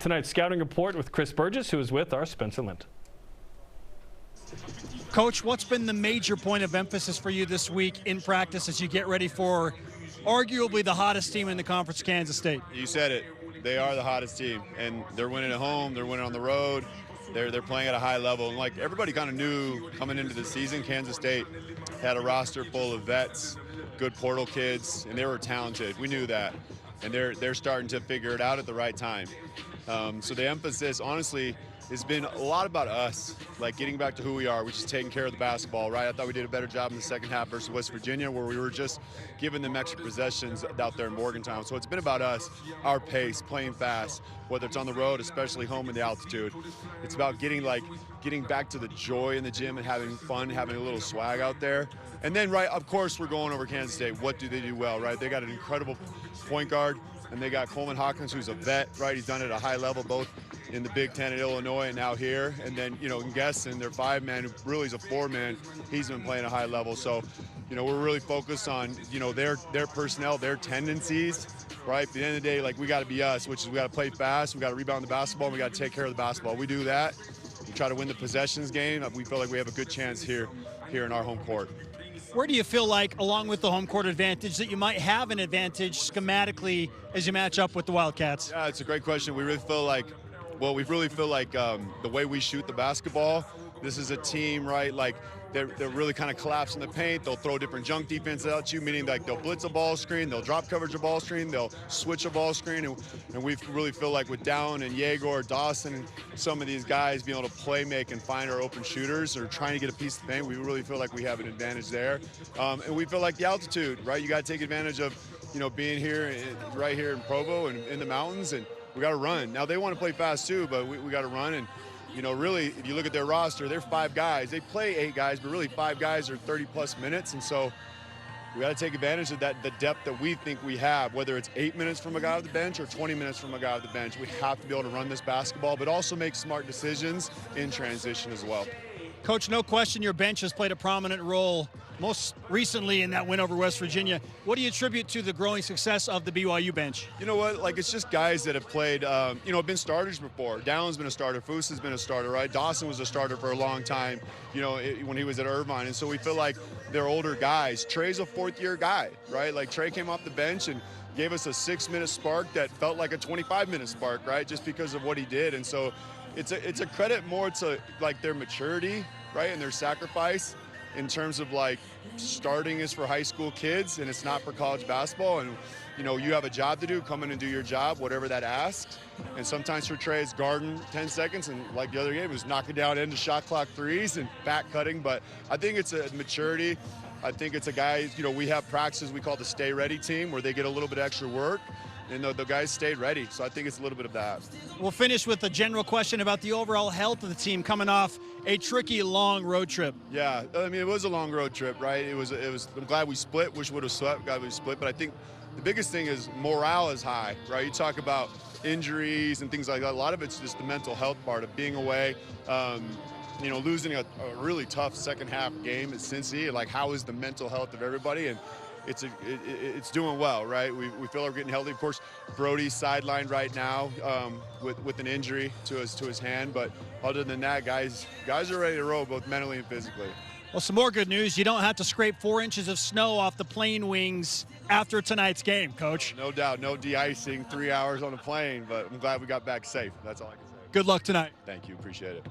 Tonight's scouting report with Chris Burgess, who is with our Spencer Lind. Coach, what's been the major point of emphasis for you this week in practice as you get ready for arguably the hottest team in the conference, Kansas State? You said it. They are the hottest team, and they're winning at home. They're winning on the road. They're playing at a high level. And like everybody kind of knew coming into the season, Kansas State had a roster full of vets, good portal kids, and they were talented. We knew that, and they're starting to figure it out at the right time. So the emphasis, honestly, has been a lot about us, like getting back to who we are, which is taking care of the basketball, right? I thought we did a better job in the second half versus West Virginia, where we were just giving them extra possessions out there in Morgantown. So it's been about us, our pace, playing fast, whether it's on the road, especially home in the altitude. It's about getting back to the joy in the gym and having fun, having a little swag out there. And then, right, of course, we're going over Kansas State. What do they do well, right? They got an incredible point guard, and they got Coleman Hawkins, who's a vet, right? He's done it at a high level, both in the Big Ten at Illinois and now here. And then, Guesson, their five-man, who really is a four-man, he's been playing at a high level. So, we're really focused on, their personnel, their tendencies, right? At the end of the day, like, we got to be us, which is we got to play fast, we got to rebound the basketball, and we got to take care of the basketball. We do that. We try to win the possessions game. We feel like we have a good chance here in our home court. Where do you feel like, along with the home court advantage, that you might have an advantage schematically as you match up with the Wildcats? Yeah, it's a great question. We really feel like the way we shoot the basketball, this is a team, right? Like they're really kind of collapsing the paint. They'll throw different junk defenses at you, meaning like they'll blitz a ball screen, they'll drop coverage a ball screen, they'll switch a ball screen, and we really feel like with Down and Yegor, Dawson, and some of these guys being able to play make and find our open shooters or trying to get a piece of the paint, we really feel like we have an advantage there. And we feel like the altitude, right? You got to take advantage of, being here, right here in Provo and in the mountains, and we got to run. Now, they want to play fast too, but we got to run. And, really, if you look at their roster, they're 5 guys. They play 8 guys, but really 5 guys are 30-plus minutes. And so we got to take advantage of that, the depth that we think we have, whether it's 8 minutes from a guy off the bench or 20 minutes from a guy off the bench. We have to be able to run this basketball, but also make smart decisions in transition as well. Coach, no question your bench has played a prominent role, most recently in that win over West Virginia. What do you attribute to the growing success of the BYU bench? You know what? Like, it's just guys that have played, been starters before. Downs been a starter. Foose has been a starter, right? Dawson was a starter for a long time, when he was at Irvine. And so we feel like they're older guys. Trey's a fourth-year guy, right? Like, Trey came off the bench and gave us a 6-minute spark that felt like a 25-minute spark, right? Just because of what he did. And so it's a credit more to, like, their maturity, right, and their sacrifice in terms of, like, starting is for high school kids and it's not for college basketball. And, you have a job to do, come in and do your job, whatever that asks. And sometimes for Trey, it's guarding 10 seconds, and like the other game, it was knocking down into shot clock threes and back cutting. But I think it's a maturity. I think it's a guy, we have practices we call the Stay Ready team where they get a little bit of extra work. And the guys stayed ready, so I think it's a little bit of that. We'll finish with a general question about the overall health of the team coming off a tricky, long road trip. Yeah, I mean, it was a long road trip, right? It was. I'm glad we split. Wish we would have swept. Glad we split. But I think the biggest thing is morale is high, right? You talk about injuries and things like that. A lot of it's just the mental health part of being away. Losing a really tough second half game at Cincy. Like, how is the mental health of everybody? And it's doing well, right? We feel like we're getting healthy. Of course, Brody's sidelined right now with an injury to his hand, but other than that, guys are ready to roll both mentally and physically. Well, some more good news. You don't have to scrape 4 inches of snow off the plane wings after tonight's game, Coach. No doubt. No de-icing, 3 hours on a plane, but I'm glad we got back safe. That's all I can say. Good luck tonight. Thank you. Appreciate it.